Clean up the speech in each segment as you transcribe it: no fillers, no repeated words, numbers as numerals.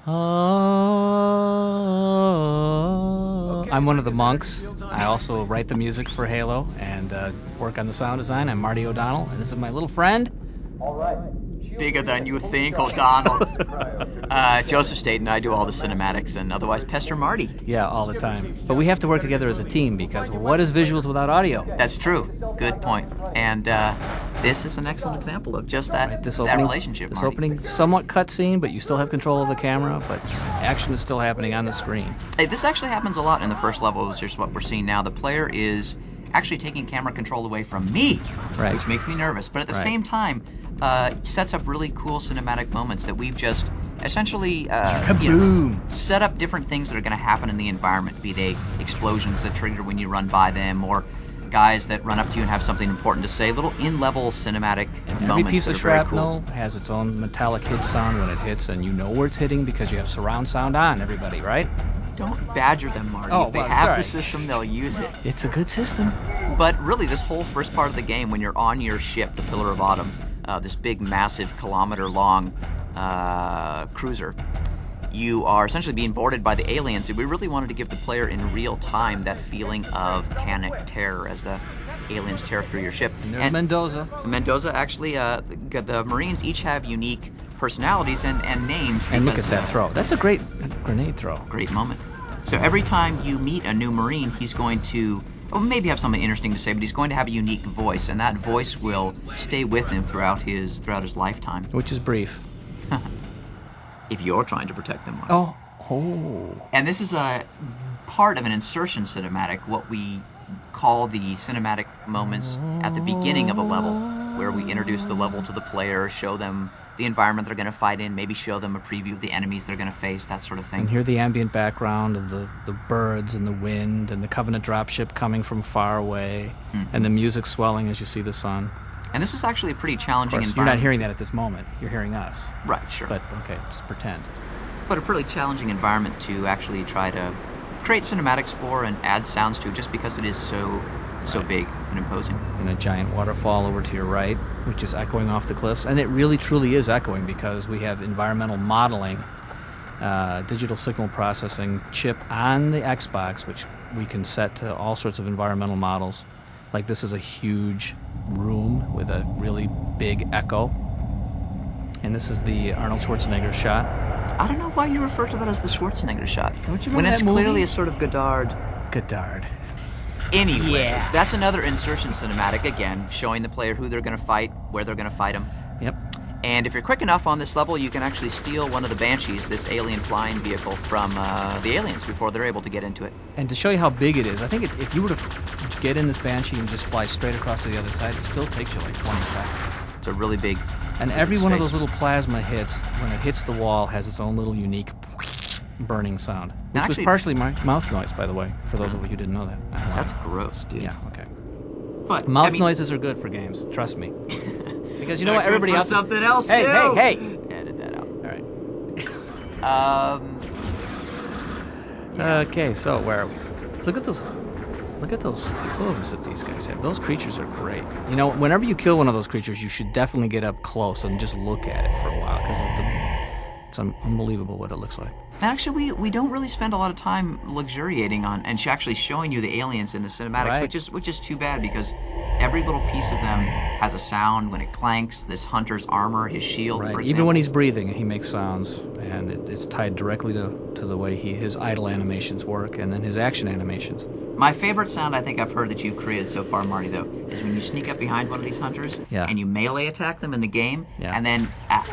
I'm one of the monks. I also write the music for Halo and work on the sound design. I'm Marty O'Donnell, and this is my little friend. Bigger than you think, O'Donnell. Joseph Staten, I do all the cinematics and otherwise pester Marty. Yeah, all the time. But we have to work together as a team because what is visuals without audio? That's true. Good point. And this is an excellent example of just that, Right, that relationship, This Marty. opening, somewhat cutscene, but you still have control of the camera, but action is still happening on the screen. Hey, this actually happens a lot in the first level. Here's what we're seeing now. The player is actually taking camera control away from me, Right. which makes me nervous. But at the Right. same time, sets up really cool cinematic moments that we've just essentially Kaboom! set up different things that are going to happen in the environment, be they explosions that trigger when you run by them, or guys that run up to you and have something important to say, little in-level cinematic Every moments piece that of are very shrapnel cool. has its own metallic hit sound when it hits, and you know where it's hitting because you have surround sound on, everybody, right? Don't badger them, Marty. Oh, if they well, have sorry. the system, they'll use it. It's a good system. But really, this whole first part of the game, when you're on your ship, the Pillar of Autumn, this big, massive, kilometer-long cruiser, you are essentially being boarded by the aliens, and we really wanted to give the player in real time that feeling of panic, terror as the aliens tear through your ship. And there's Mendoza. Mendoza, actually, the Marines each have unique personalities and names. And look at because, that throw. That's a great grenade throw. Great moment. So every time you meet a new Marine, he's going to, well, maybe have something interesting to say, but he's going to have a unique voice, and that voice will stay with him throughout his lifetime. Which is brief. If you're trying to protect them. Mark. Oh. And this is a part of an insertion cinematic, what we call the cinematic moments at the beginning of a level, where we introduce the level to the player, show them the environment they're going to fight in, maybe show them a preview of the enemies they're going to face, that sort of thing. And hear the ambient background of the birds and the wind and the Covenant dropship coming from far away, and the music swelling as you see the sun. And this is actually a pretty Of challenging course, you're environment. not hearing that at this moment. You're hearing us. Right, sure. But, okay, just pretend. But a pretty challenging environment to actually try to create cinematics for and add sounds to, just because it is so big and imposing. And a giant waterfall over to your right, which is echoing off the cliffs. And it really, truly is echoing because we have environmental modeling, digital signal processing chip on the Xbox, which we can set to all sorts of environmental models. Like this is a huge room with a really big echo. And this is the Arnold Schwarzenegger shot. I don't know why you refer to that as the Schwarzenegger shot. Don't you when remember it's that movie? clearly a sort of Godard. Anyways, Yeah. that's another insertion cinematic, again, showing the player who they're going to fight, where they're going to fight them. Yep. And if you're quick enough on this level, you can actually steal one of the Banshees, this alien flying vehicle, from the aliens before they're able to get into it. And to show you how big it is, I think if you were to get in this Banshee and just fly straight across to the other side, it still takes you like 20 seconds. It's a really big... And big every one of space. those little plasma hits, when it hits the wall, has its own little unique burning sound. Which Actually- was partially my mouth noise, by the way, for those of you who didn't know that. That's gross, dude. Yeah, okay. But, Mouth I mean, noises are good for games, trust me. Because you know they're what, good everybody for else... something else, Hey, too. hey! Edit that out. All right. Yeah. Okay, so where are we? Look at those hooves that these guys have. Those creatures are great. You know, whenever you kill one of those creatures, you should definitely get up close and just look at it for a while, because it's unbelievable what it looks like. Actually, we don't really spend a lot of time luxuriating on and actually showing you the aliens in the cinematics, Right. which is too bad, because every little piece of them has a sound when it clanks. This hunter's armor, his shield, Right. for example. Even when he's breathing, he makes sounds, and it's tied directly to the way his idle animations work, and then his action animations. My favorite sound I think I've heard that you've created so far, Marty, though, is when you sneak up behind one of these hunters Yeah. and you melee attack them in the game, Yeah. and then,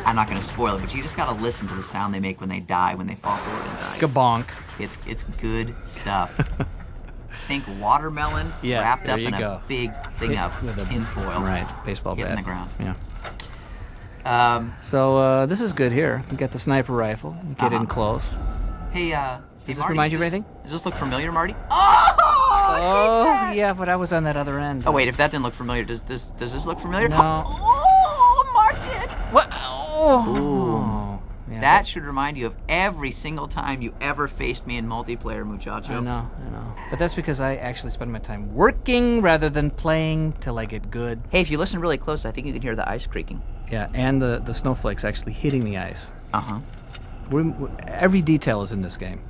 I'm not going to spoil it, but you just got to listen to the sound they make when they die, when they fall forward and die. Kabonk. It's good stuff. Think watermelon Yeah, wrapped there up you in go. a big thing of With a tinfoil. Right, baseball Hitting bat. the ground. Yeah. So this is good here. You get the sniper rifle. You get in Uh-huh. close. Hey, Does this Marty, remind you does of anything? Does this look familiar, Marty? Oh, yeah, but I was on that other end. Oh wait, if that didn't look familiar, does this look familiar? No. Oh, Martin! What? Oh. Yeah, That should remind you of every single time you ever faced me in multiplayer, muchacho. I know. But that's because I actually spend my time working rather than playing till I get good. Hey, if you listen really close, I think you can hear the ice creaking. Yeah, and the snowflakes actually hitting the ice. Uh-huh. Every detail is in this game.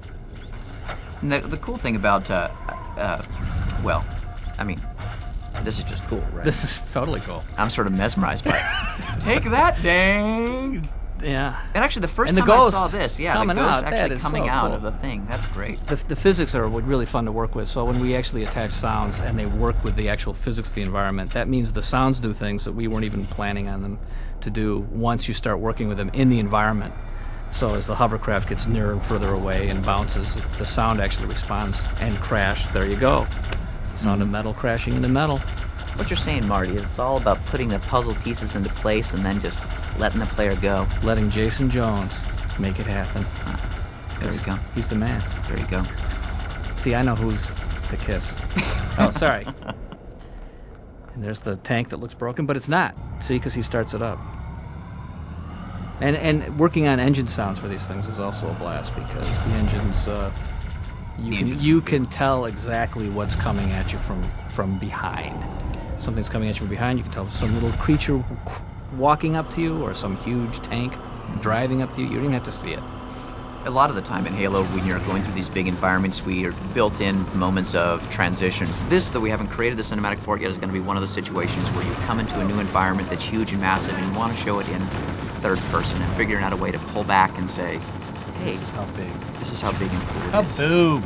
And the cool thing about, well, I mean, this is just cool, right? This is totally cool. I'm sort of mesmerized by it. Take that, dang! Yeah. And actually, the first And the time I ghosts saw this, the coming ghosts out, that actually is coming so out cool. of the thing. That's great. The physics are really fun to work with. So when we actually attach sounds and they work with the actual physics of the environment, that means the sounds do things that we weren't even planning on them to do once you start working with them in the environment. So as the hovercraft gets nearer and further away and bounces, the sound actually responds. And crash, there you go. Sound of metal crashing into metal. What you're saying, Marty, is it's all about putting the puzzle pieces into place and then just letting the player go. Letting Jason Jones make it happen. There you go. He's the man. There you go. See, I know who's the kiss. Oh, sorry. And there's the tank that looks broken, but it's not. See, because he starts it up. And working on engine sounds for these things is also a blast because the engines, you can tell exactly what's coming at you from behind. Something's coming at you from behind. You can tell some little creature walking up to you or some huge tank driving up to you. You don't even have to see it. A lot of the time in Halo, when you're going through these big environments, we are built-in moments of transition. This, though we haven't created the cinematic for it yet, is going to be one of those situations where you come into a new environment that's huge and massive, and you want to show it in third person and figuring out a way to pull back and say, hey, This is how big. this is how big and cool it is. Kaboom!